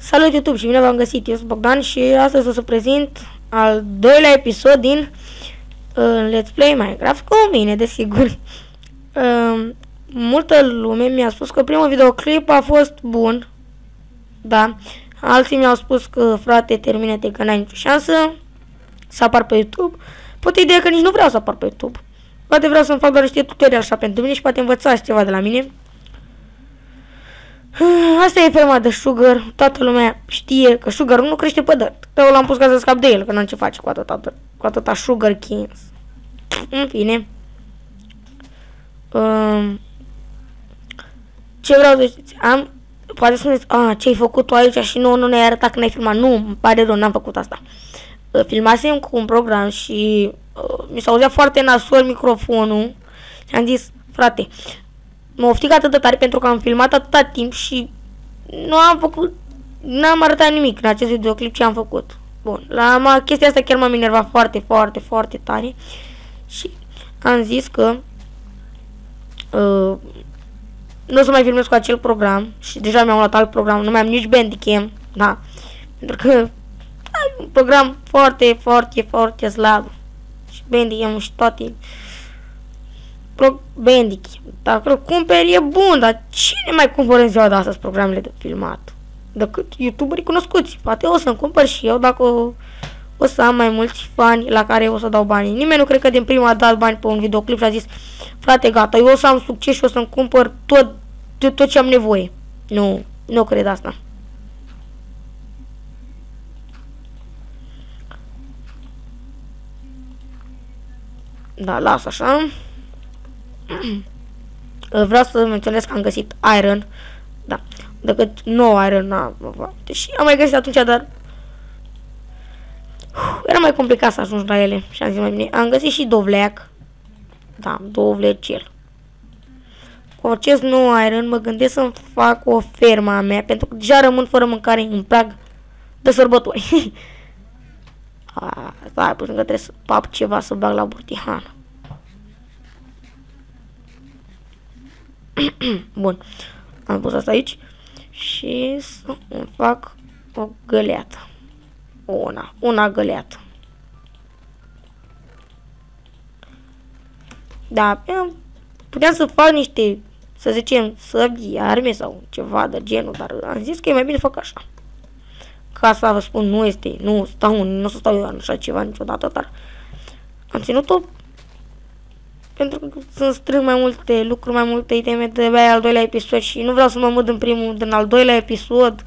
Salut YouTube și bine v-am găsit, eu sunt Bogdan și astăzi o să prezint al doilea episod din Let's Play Minecraft cu mine, desigur. Multă lume mi-a spus că primul videoclip a fost bun, da. Alții mi-au spus că, frate, termină-te că n-ai nicio șansă să apar pe YouTube. Poate ideea că nici nu vreau să apar pe YouTube. Poate vreau să-mi fac doar niște tutorial așa pentru mine și poate învățați ceva de la mine. Asta e ferma de Sugar. Toată lumea știe că Sugar nu crește pădări. Eu l-am pus ca să scap de el, că n-am ce face cu atâta Sugar Kings. În fine. Ce vreau să știți? Poate spuneți, ce ai făcut tu aici și nu ne-ai arătat că n-ai filmat. Nu, îmi pare rău, n-am făcut asta. Filmasem cu un program și mi s-auzea foarte nasol microfonul. Și am zis, frate, mă oftic atât de tare pentru că am filmat atâta timp și n-am arătat nimic în acest videoclip ce am făcut. Bun, chestia asta chiar m-a enervat foarte tare și am zis că nu o să mai filmez cu acel program și deja mi-am luat alt program, nu mai am nici Bandicam, da, pentru că ai un program foarte slab și Bandicam și toate. Bandicam, dacă îl cumperi e bun, dar cine mai cumpără în ziua de astăzi programele de filmat decât youtuberii cunoscuți? Poate o să-mi cumpăr și eu dacă o să am mai mulți fani la care o să dau bani. Nimeni nu cred că din prima a dat bani pe un videoclip și a zis, frate, gata, eu o să am succes și o să-mi cumpăr tot ce am nevoie. Nu cred asta. Da, las așa. Vreau să menționez că am găsit iron. Da, decât nou iron deși am mai găsit atunci, dar era mai complicat să ajungi la ele și am zis mai bine. Am găsit și dovleac. Da, dovlecel. Cu acest nou iron mă gândesc să-mi fac o fermă a mea, pentru că deja rămân fără mâncare în prag de sărbători. Stai puțin că trebuie să pap ceva să bag la burtihan. Bun, am pus asta aici și să îmi fac o găleată. Una găleată. Da, puteam să fac niște, să zicem, săbii, arme sau ceva de genul, dar am zis că e mai bine să fac așa. Ca să vă spun, nu o să stau eu în așa ceva niciodată, dar am ținut-o pentru că să strâng mai multe lucruri, mai multe iteme de abia al doilea episod și nu vreau să mă mut din al doilea episod.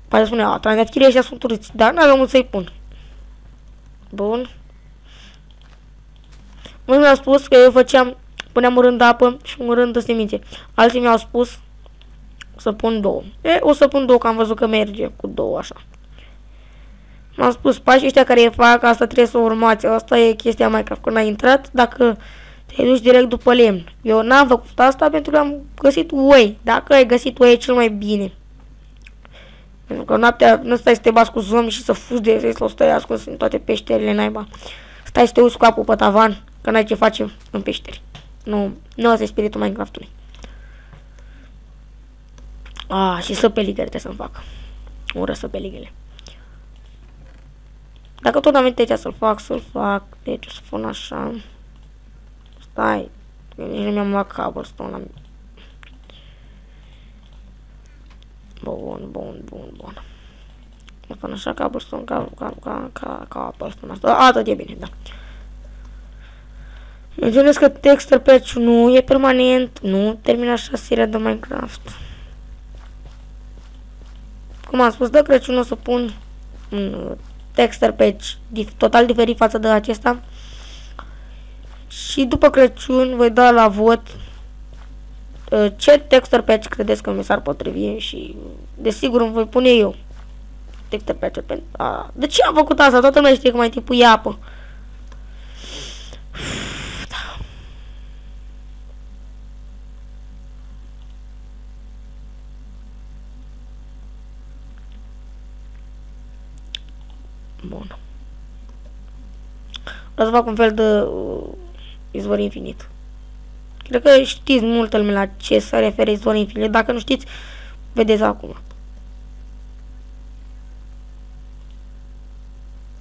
Poate spune, tranzacțiile ăștia sunt urâți, dar n-aveam mult să-i pun. Bun. Mulți mi-au spus că eu puneam un rând de apă și un rând de semințe. Alții mi-au spus să pun două. O să pun două, că am văzut că merge cu două așa. M-am spus, pașii ăștia care fac asta trebuie să o urmați. Asta e chestia Minecraft. Când ai intrat, dacă te duci direct după lemn. Eu n-am făcut asta pentru că am găsit uei. Dacă ai găsit uei, e cel mai bine. Pentru că noaptea nu stai să te bați cu zombi și să fugi de ei, să stai ascuns în toate peșterile naiba. Stai să te uiți cu capul pe tavan, că n-ai ce face în peșteri. Nu ăsta e spiritul Minecraftului. Și săpeligări trebuie să-mi fac. Ură săpeligările. Dacă tot am aici să-l fac. Deci o să pun așa. Stai. Nici nu mi-am luat cobblestone la mine. Bun. O pun așa cobblestone ca cobblestone asta. Atât e bine, da. Menționez că texture patch nu e permanent. Nu termină așa seria de Minecraft. Cum am spus, de Crăciun o să pun un texture patch total diferit față de acesta. Și după Crăciun voi da la vot ce texture patch credeți că mi s-ar potrivi și desigur îmi voi pune eu texture patch pentru. De ce am făcut asta? Toată lumea știe că mai tipui apă. Da. Bun. Vreau să fac un fel de izvor infinit. Cred că știți multă lume la ce se referă izvor infinit. Dacă nu știți, vedeți acum.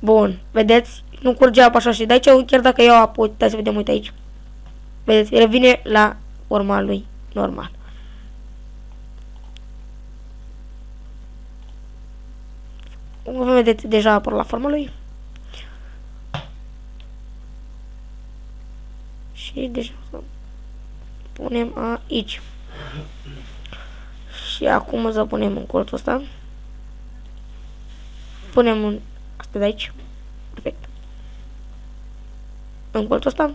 Bun, vedeți? Nu curge apa așa și de aici, chiar dacă iau apă, uite, să vedem, uite aici. Vedeți? Revine la forma lui normal. Vedeți, deja a apărut la forma lui. Și deja o să punem aici. Și acum o să punem în colțul ăsta. Punem în asta de aici. Perfect. În colțul ăsta.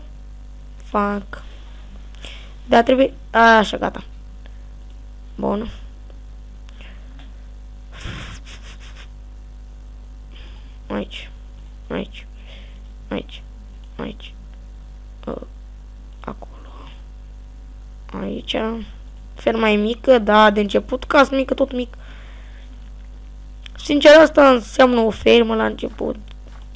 Fac. Da, trebuie. Așa, gata. Bun. Aici. Aici. Aici. Aici. Acolo. Aici. Ferma e mică, da, de început, casă mică, tot mic. Sincer, asta înseamnă o fermă la început.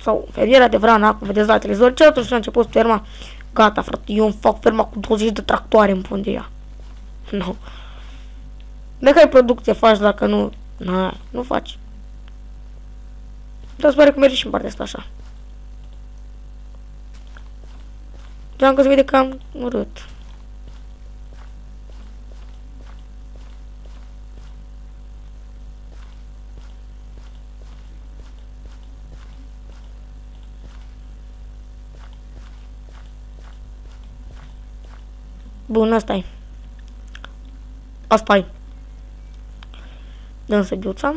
Sau fermiera de vrana, acum vedeți la televizor, ce atunci la început ferma. Gata, frate, eu îmi fac ferma cu 20 de tractoare în pun de ea. Nu. De care producție faci dacă nu... Nu faci. Dar se pare că merge și în partea asta așa. Doar că se vede cam urât. Bun, asta-i. Asta-i. Dăm săbiuța.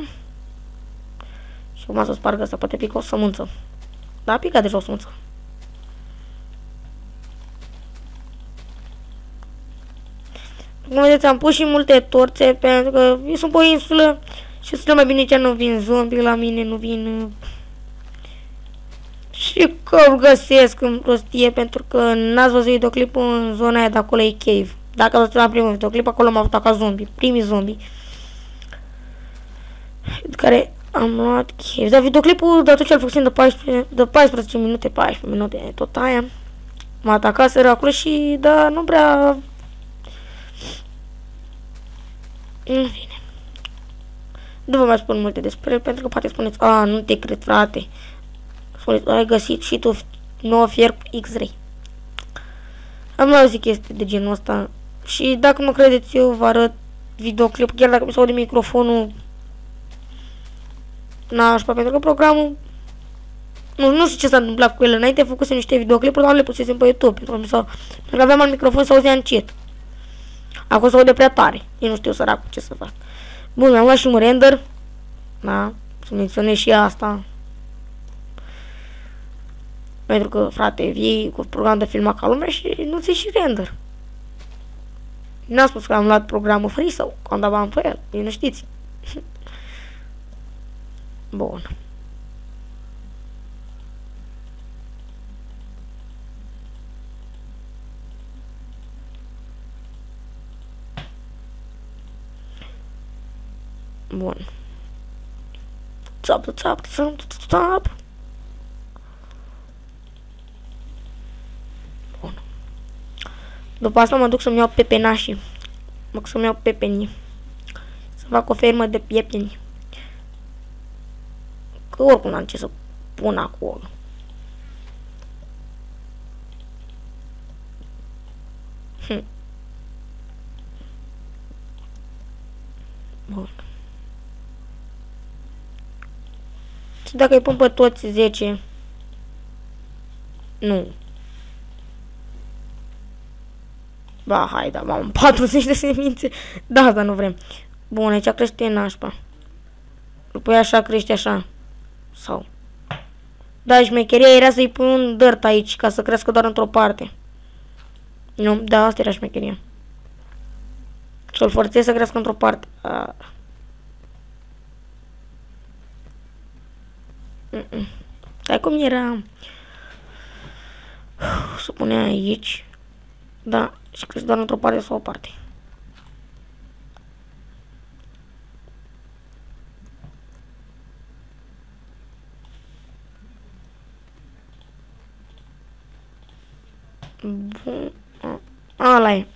Și urma să spargă asta, poate pică o sămânță. Da, a picat deja o sămânță. Cum vedeți, am pus și multe torțe, pentru că eu sunt pe o insulă și sunt mai bine ce nu vin zombie la mine, nu vin... Și că găsesc în prostie, pentru că n-ați văzut videoclipul în zona aia de acolo e cave. Dacă ați văzut la primul videoclip, acolo m-au atacat zombie, primii zombie. Care am luat cave. Dar videoclipul de atunci îl făcusem de 14 minute, 14 minute, tot aia. M-a atacat sără acolo și, da, nu prea... În fine. Nu vă mai spun multe despre el, pentru că poate spuneți, nu te cred, frate. Spuneți, ai găsit și tu 9 fier X-ray. Am mai auzit chestii de genul ăsta. Și dacă nu credeți, eu vă arăt videoclip, chiar dacă mi se aude microfonul nașpa, pentru că programul nu știu ce s-a întâmplat cu el. Înainte făcusem niște videoclipuri, dar le pusesem pe YouTube, pentru că aveam al microfon să auzea încet. Acum se aude prea tare. Eu nu știu săracul ce să fac. Bun, mi-am luat și un render. Da, să menționez și asta. Pentru că, frate, vii cu program de filmat ca lumea și nu ți și render. N-am spus că am luat programul free sau că am dat bani pe el. Ei nu știți. Bun. Bun. Țap. Bun. După asta mă duc să-mi iau pepenașii. Mă duc să-mi iau pepenii. Să fac o fermă de piepeni. Că oricum n-am ce să pun acolo. Bun. Și dacă îi pun pe toți 10... Nu. Ba, hai, da, am 40 de semințe. Da, dar nu vrem. Bun, aici crește nașpa. Păi așa crește așa. Sau. Da, șmecheria era să-i pun un dirt aici, ca să crească doar într-o parte. Nu, da, asta era șmecheria. Să-l forțez să crească într-o parte. Stai cum era. Să pune aici. Da, și crește doar într-o parte sau o parte. Bun. Ala-i.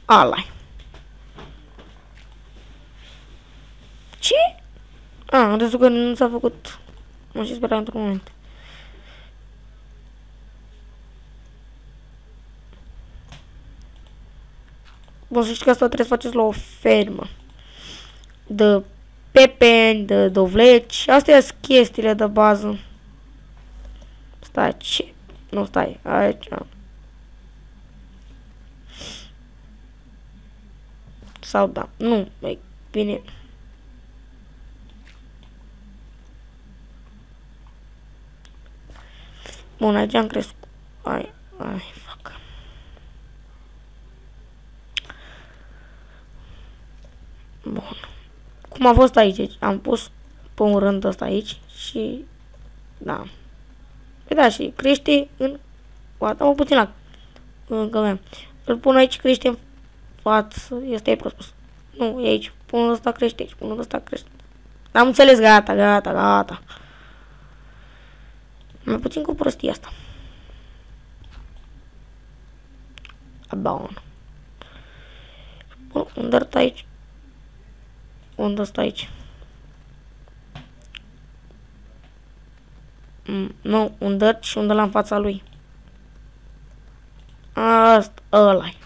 Ce? Am crezut că nu s-a făcut. Mă și speram într-un moment. Bun, să știi că asta trebuie să faceți la o fermă. De pepeni, de dovleci. Astea sunt chestiile de bază. Stai, ce? Nu, stai, aici. Sau da, nu, e bine. Bun, aici am crescut. Ai, fac. Bun. Cum a fost aici? Am pus pe un rând ăsta aici și... Da. Păi da, și crește în... Mă puțin la... Încă mai. Îl pun aici, crește în față. Este prost. Nu, e aici. Pun ăsta, crește aici. Pun ăsta, crește. Am înțeles, gata. Mai puțin cu prostia asta. Bun. Bun, un dărt aici. Unde stă aici? Nu, un dărt și unde la în fața lui. Asta, ăla-i.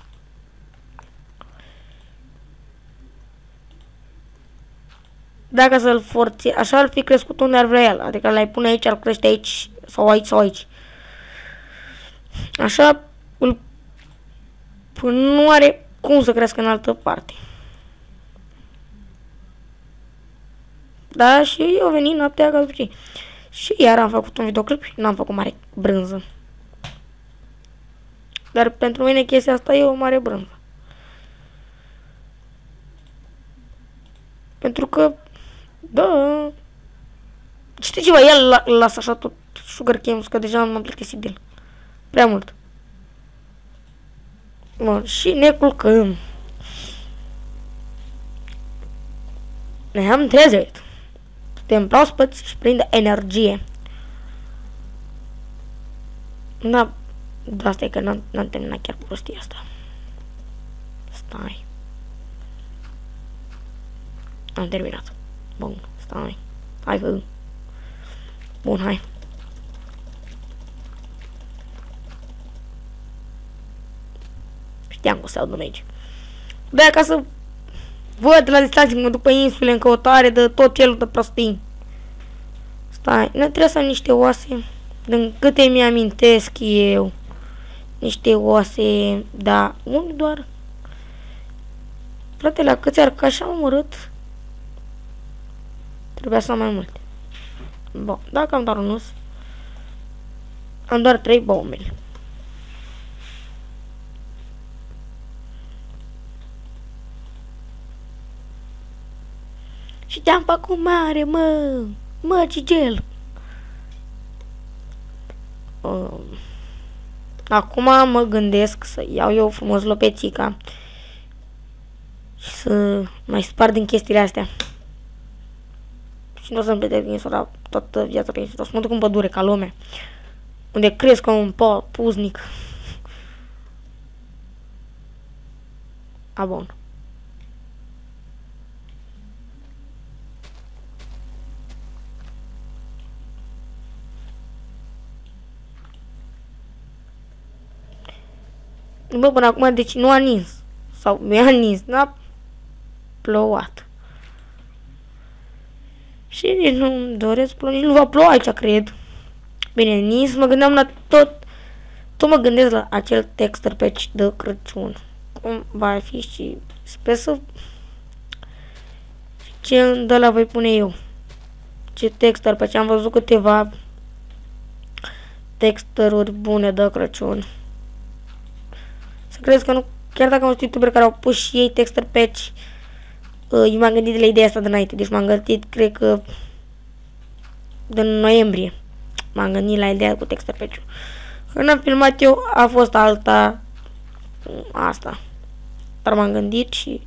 Dacă să-l forțe, așa ar fi crescut unde ar vrea el. Adică l-ai pune aici, ar crește aici, sau aici, sau aici. Așa, nu are cum să crească în altă parte. Da, și eu venit noaptea ca după ce. Și iar am făcut un videoclip și n-am făcut mare brânză. Dar pentru mine chestia asta e o mare brânză. Pentru că, da, știi ceva, el lasă așa tot Sugar Games, că deja m-am plictisit de el. Prea mult. Bun, și ne culcăm. Ne-am trezit. Suntem proaspeți și plini de energie. Da, asta e că n-am terminat chiar prostia asta. Stai. Am terminat. Bun, stai. Hai că... Bun, hai. Știam că o să aud numai aici. De ca să văd la distanță când mă duc pe insule în căutare de tot felul de prostii. Stai, ne trebuie să am niște oase. Din câte mi-amintesc eu. Niște oase, da, unde doar? Frate, la câți arcași am omorât? Trebuia să am mai multe. Bun, dacă am doar un us, am doar 3 bombe. Și te-am făcut mare, mă, Gigel. Acum mă gândesc să iau eu frumos lopețica și să mai spar din chestiile astea. Și nu o să-mi plătesc din sora toată viața pe aici. O să mă duc în pădure ca lumea, unde cresc ca un puznic. A, bun. Bă, până acum, deci nu a nins. Sau mi-a nins, n-a plouat. Și nici nu-mi doresc ploua, nici nu va ploua aici, cred. Bine, nins, mă gândeam la tot mă gândesc la acel texture patch de Crăciun. Cum va fi și sper să... Ce de la voi pune eu? Ce texture patch? Am văzut câteva texturi bune de Crăciun. Să crezi că nu, chiar dacă am văzut youtuberi care au pus și ei texture patch, eu m-am gândit de la ideea asta de înainte. Deci m-am gândit, cred că din noiembrie m-am gândit la ideea cu texture patch-ul. Când am filmat eu a fost alta, asta. Dar m-am gândit și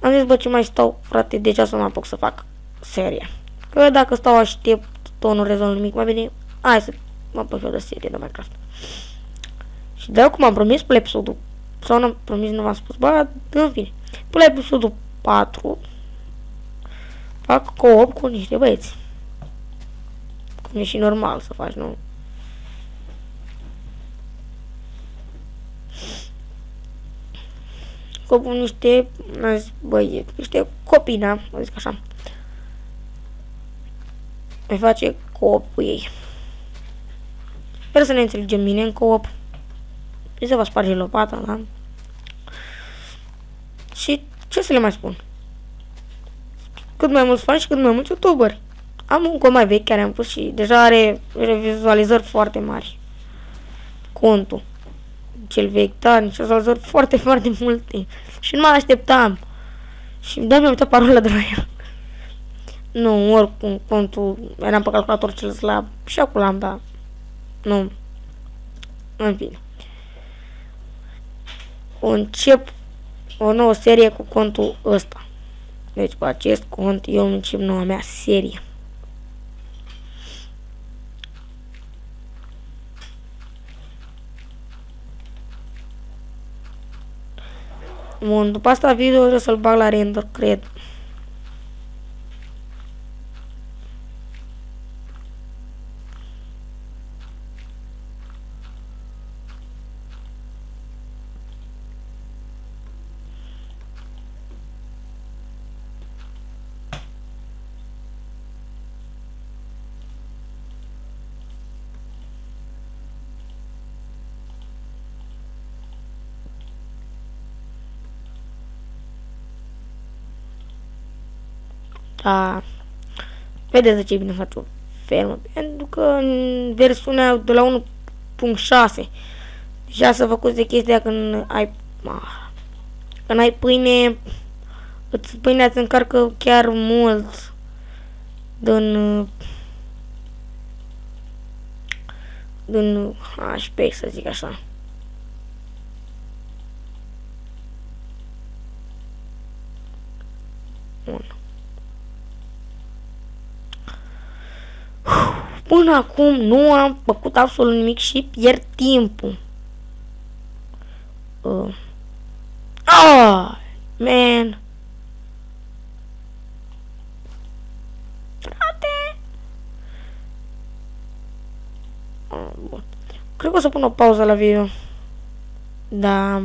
am zis, bă, ce mai stau, frate, deja să mă apuc să fac seria. Că dacă stau aștept, tot nu rezolv nimic, mai bine, hai să mă apuc eu de serie de Minecraft. Și de cum am promis pe episodul, sau nu am promis, nu v-am spus, bă, în fine, pe episodul 4 fac co-op cu niște băieți. Cum e și normal să faci, nu? scopul niște, băi, niște copii, da? Mă zic așa. Mai face co-op cu ei. Sper să ne înțelegem bine în co-op. Și să vă sparge lopata, da? Și ce să le mai spun? Cât mai mulți fani și cât mai mulți youtuberi. Am un cont mai vechi care am pus și deja are vizualizări foarte mari. Contul. Cel vechi, da, nici vizualizări foarte, foarte multe. Și nu mă așteptam. Și da, mi-am uitat parola de la el. Nu, oricum, contul, eram pe calculator cel slab. Și acum l-am, da. Nu. În fine. Încep o nouă serie cu contul ăsta. Deci cu acest cont eu încep noua mea serie. Bun, după asta video trebuie să-l bag la render, cred. Da. Vedeți de ce bine face o fermă. Pentru că în versiunea de la 1.6 deja s-a făcut de chestia când ai pâine, pâinea îți încarcă chiar mult din HP, să zic așa. Bun. Până acum nu am făcut absolut nimic și pierd timpul. Man. Frate. Bun. Cred că o să pun o pauză la video. Da.